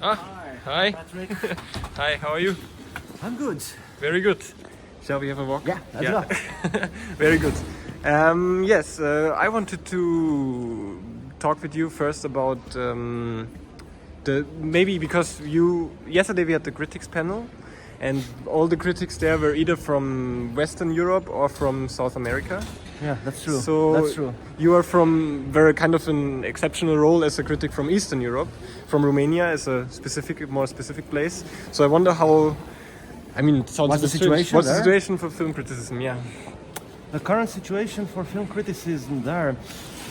Ah, hi. Patrick. Hi, how are you? I'm good. Very good. Shall we have a walk? Yeah, let's go. Very good. Yes, I wanted to talk with you first about maybe because yesterday we had the critics panel, and all the critics there were either from Western Europe or from South America. Yeah, that's true. So that's true. you are from very kind of an exceptional role as a critic from Eastern Europe, from Romania as a more specific place. So I wonder how. I mean, it sounds What's the situation What's there? the situation for film criticism? Yeah. The current situation for film criticism there.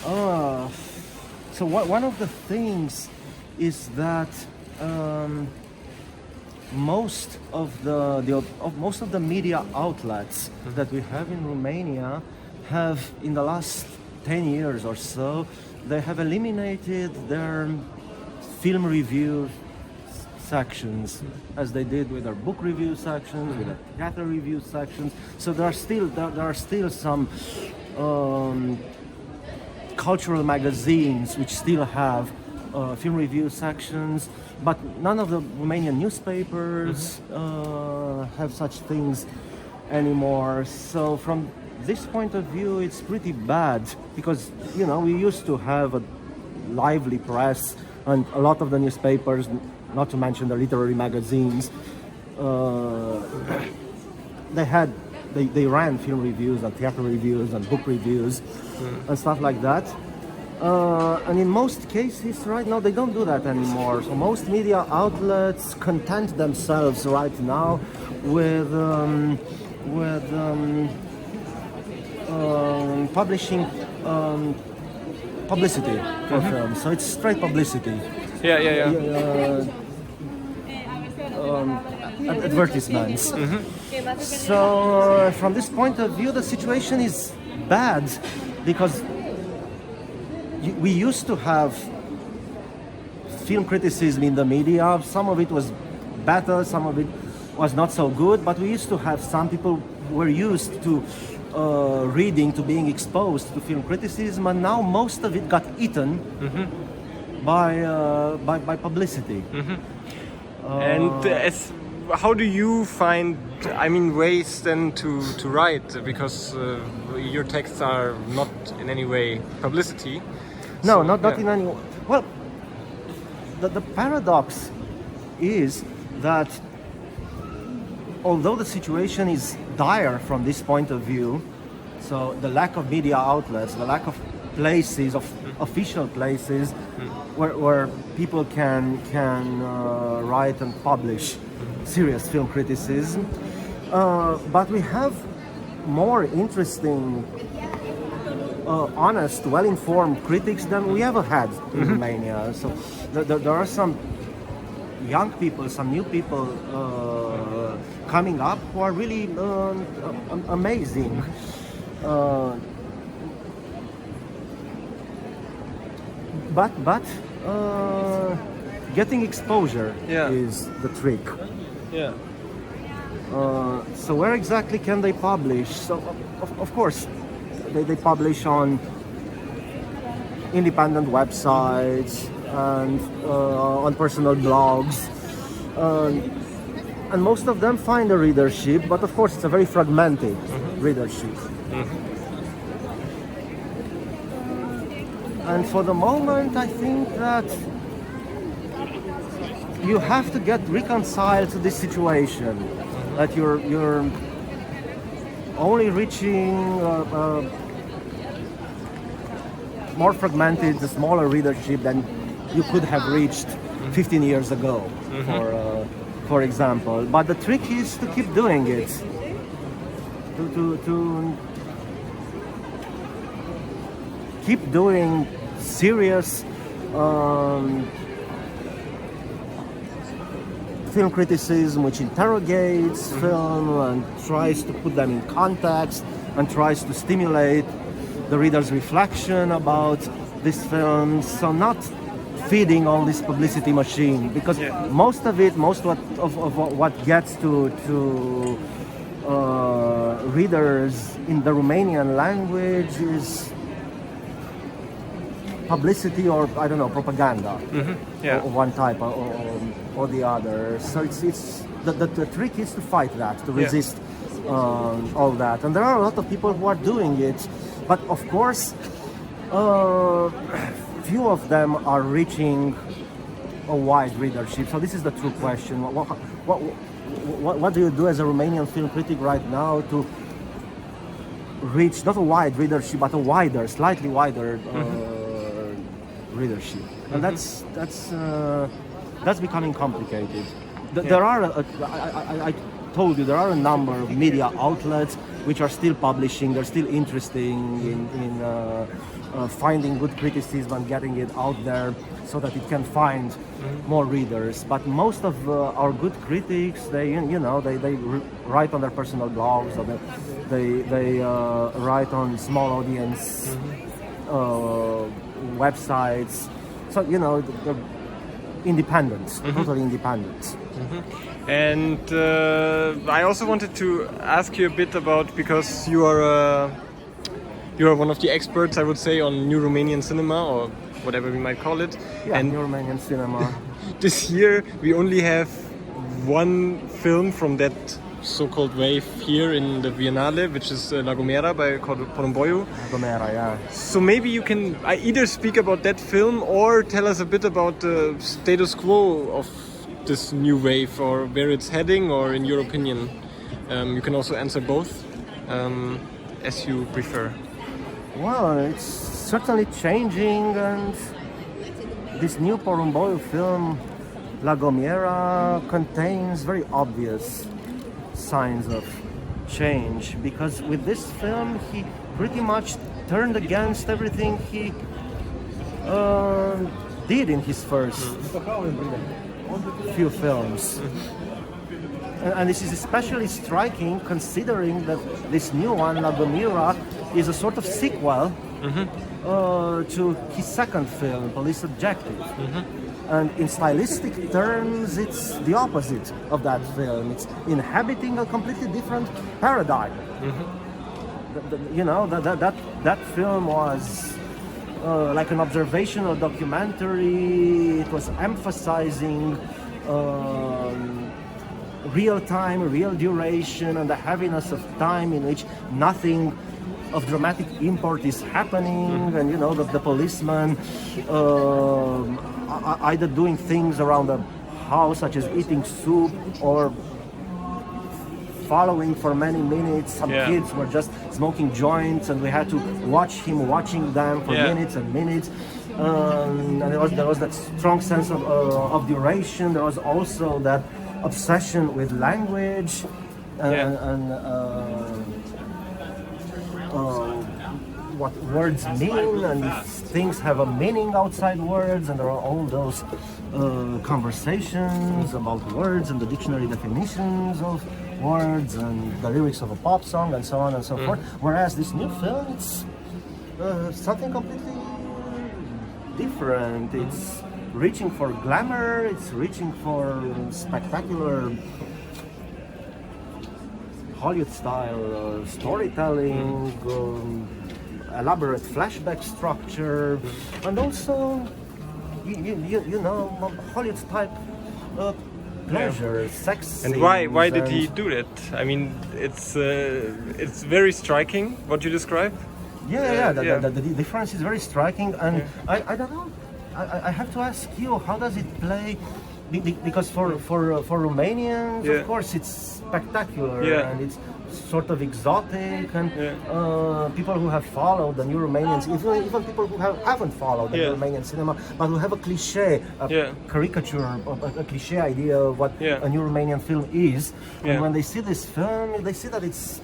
So one of the things is that most of the media outlets that we have in Romania have, in the last 10 years or so, they have eliminated their film review sections, as they did with our book review sections, with our theater review sections. So there are still some cultural magazines which still have film review sections, but none of the Romanian newspapers have such things anymore. So from this point of view, it's pretty bad, because we used to have a lively press, and a lot of the newspapers, not to mention the literary magazines, they ran film reviews and theater reviews and book reviews and stuff like that. And in most cases right now they don't do that anymore. So most media outlets content themselves right now with publishing publicity for films. So it's straight publicity. Advertisements. So from this point of view, the situation is bad, because we used to have film criticism in the media. Some of it was better, some of it was not so good, but we used to have some people who were used to reading, to being exposed to film criticism, and now most of it got eaten by publicity. How do you find, ways then to write, because your texts are not in any way publicity? No, not in any way. Well, the paradox is that although the situation is dire from this point of view, so the lack of media outlets, the lack of places, of official places where people can write and publish serious film criticism, but we have more interesting, honest, well-informed critics than we ever had in Romania. So there are some young people, some new people coming up who are really amazing. But getting exposure is the trick. Yeah. So where exactly can they publish? So of course they publish on independent websites and on personal blogs, and most of them find a readership, but of course it's a very fragmented readership. And for the moment, I think that you have to get reconciled to this situation, that you're only reaching more fragmented, a smaller readership than you could have reached 15 years ago, for example. But the trick is to keep doing it, to keep doing serious film criticism, which interrogates film and tries to put them in context and tries to stimulate the reader's reflection about this film. So not feeding all this publicity machine, because most of what gets to readers in the Romanian language publicity or I don't know, propaganda, Yeah. of one type or the other. So it's the trick is to fight that, to resist all that. And there are a lot of people who are doing it, but of course, few of them are reaching a wide readership. So this is the true question. What do you do as a Romanian film critic right now to reach not a wide readership, but a wider, slightly wider readership? And that's becoming complicated. There are, I told you, there are a number of media outlets which are still publishing. They're still interested in finding good criticism and getting it out there so that it can find more readers. But most of our good critics, they write on their personal blogs, or they write on small audience websites. So they're independent, totally independent. And I also wanted to ask you a bit about, because you are one of the experts, I would say, on new Romanian cinema, or whatever we might call it. Yeah, and new Romanian cinema. This year we only have one film from that so-called wave here in the Biennale, which is La Gomera by Porumboiu. Gomera, yeah. So maybe you can either speak about that film or tell us a bit about the status quo of this new wave, or where it's heading, or in your opinion. You can also answer both, as you prefer. Well, it's certainly changing, and this new Porumboiu film, La Gomera, contains very obvious signs of change, because with this film he pretty much turned against everything he did in his first few films. And this is especially striking considering that this new one, La Gomera, is a sort of sequel to his second film, Police Objective. And in stylistic terms, it's the opposite of that film. It's inhabiting a completely different paradigm. That film was like an observational documentary. It was emphasizing real time, real duration, and the heaviness of time in which nothing of dramatic import is happening, and the policeman either doing things around the house, such as eating soup, or following for many minutes. Some kids were just smoking joints, and we had to watch him watching them for minutes and minutes. And there was that strong sense of duration. There was also that obsession with language and what words mean, and if things have a meaning outside words, and there are all those conversations about words and the dictionary definitions of words and the lyrics of a pop song and so on and so forth. Whereas this new film, it's something completely different. It's reaching for glamour, it's reaching for spectacular Hollywood-style storytelling, elaborate flashback structure, and also, Hollywood-type pleasure, sex. And why did he do that? I mean, it's very striking what you describe. The difference is very striking, and I don't know. I have to ask you, how does it play? Because for Romanians, of course, it's spectacular and it's sort of exotic, and people who have followed the new Romanians, even people who haven't followed the new Romanian cinema, but who have a cliche, caricature, a cliche idea of what a new Romanian film is, and when they see this film, they see that it's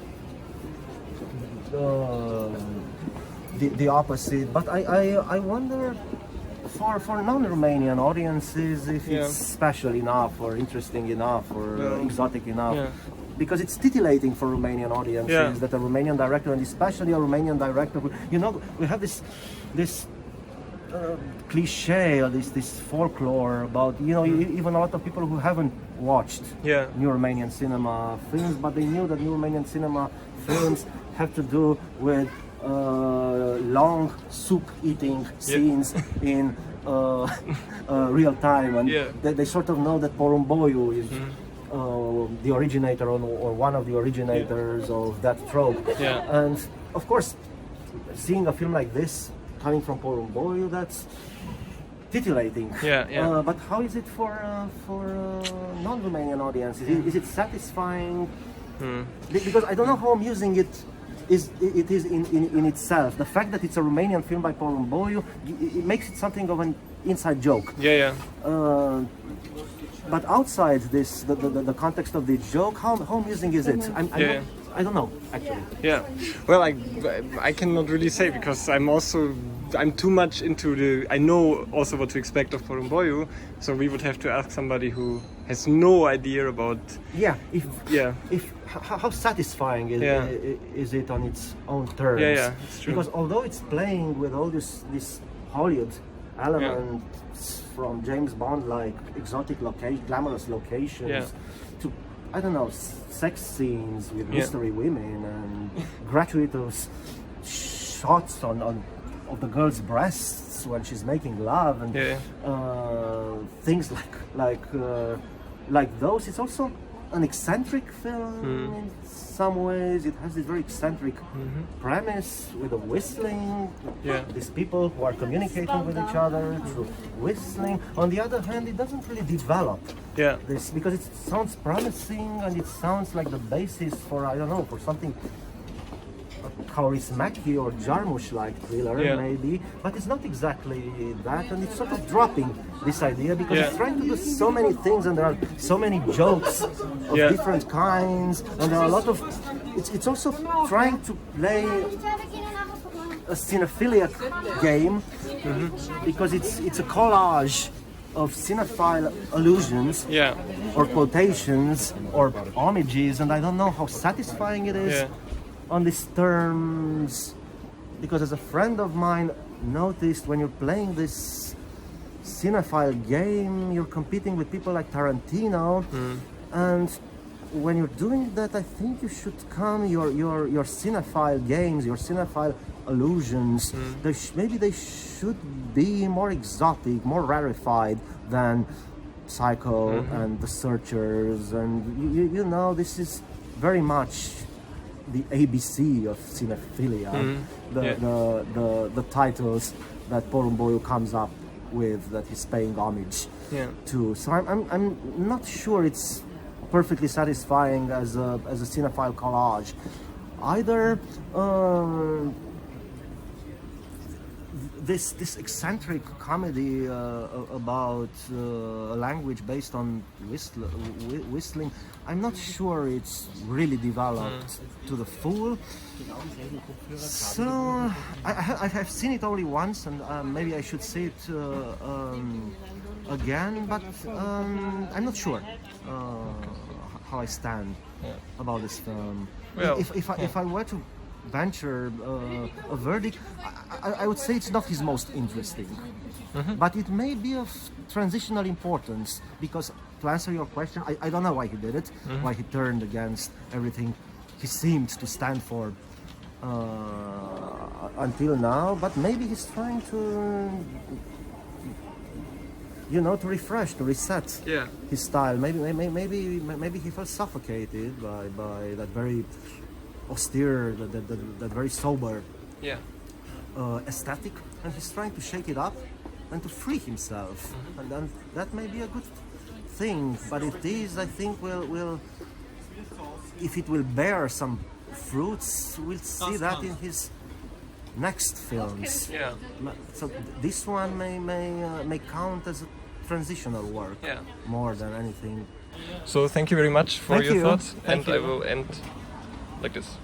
the opposite. But I wonder, for non-Romanian audiences, if it's special enough or interesting enough or exotic enough. Because it's titillating for Romanian audiences that a Romanian director, and especially a Romanian director, we have this cliche, or this folklore about, even a lot of people who haven't watched new Romanian cinema films, but they knew that new Romanian cinema films have to do with long soup-eating scenes in real time, and they sort of know that Porumboiu is the originator or one of the originators of that trope. And of course, seeing a film like this coming from Porumboiu, that's titillating. But how is it for non-Romanian audiences? Is it satisfying? Because I don't know how amusing it is in itself. The fact that it's a Romanian film by Porumboiu, it makes it something of an inside joke. But outside this, the context of the joke, how amusing is it? I don't know, actually. Well, I cannot really say, because I'm too much into I know also what to expect of Porumboiu, so we would have to ask somebody who has no idea about... How satisfying is it on its own terms? It's true. Because although it's playing with all this Hollywood elements from James Bond-like exotic glamorous locations to, I don't know, sex scenes with mystery women and gratuitous shots of the girl's breasts when she's making love and things like those. It's also an eccentric film in some ways. It has this very eccentric premise with the whistling. These people who are communicating with each other through whistling. On the other hand, it doesn't really develop this, because it sounds promising and it sounds like the basis for, I don't know, for something Kaurismäki or Jarmusch-like thriller, maybe, but it's not exactly that, and it's sort of dropping this idea because it's trying to do so many things, and there are so many jokes of different kinds, and there are a lot of... It's also trying to play a cinephiliac game, because it's a collage of cinephile allusions or quotations or homages, and I don't know how satisfying it is on these terms, because as a friend of mine noticed, when you're playing this cinephile game, you're competing with people like Tarantino, and when you're doing that, I think you should come your cinephile games, your cinephile allusions. Maybe they should be more exotic, more rarefied than Psycho and The Searchers, and you know, this is very much the ABC of cinephilia, the titles that Porumboiu comes up with, that he's paying homage to. So I'm not sure it's perfectly satisfying as a cinephile collage. Either this eccentric comedy about a language based on whistling, I'm not sure it's really developed to the full. So I have seen it only once, and maybe I should see it again, but I'm not sure how I stand about this film. Well, if I were to venture a verdict, I would say it's not his most interesting, but it may be of transitional importance, because to answer your question, I don't know why he did it, why he turned against everything he seemed to stand for until now, but maybe he's trying to, you know, to refresh, to reset his style. Maybe he felt suffocated by that very austere, that very sober aesthetic, and he's trying to shake it up and to free himself, and then that may be a good thing. But it is, I think, will if it will bear some fruits, we'll see that in his next films. So this one may count as a transitional work more than anything. So thank you very much for your thoughts, and I will end like this.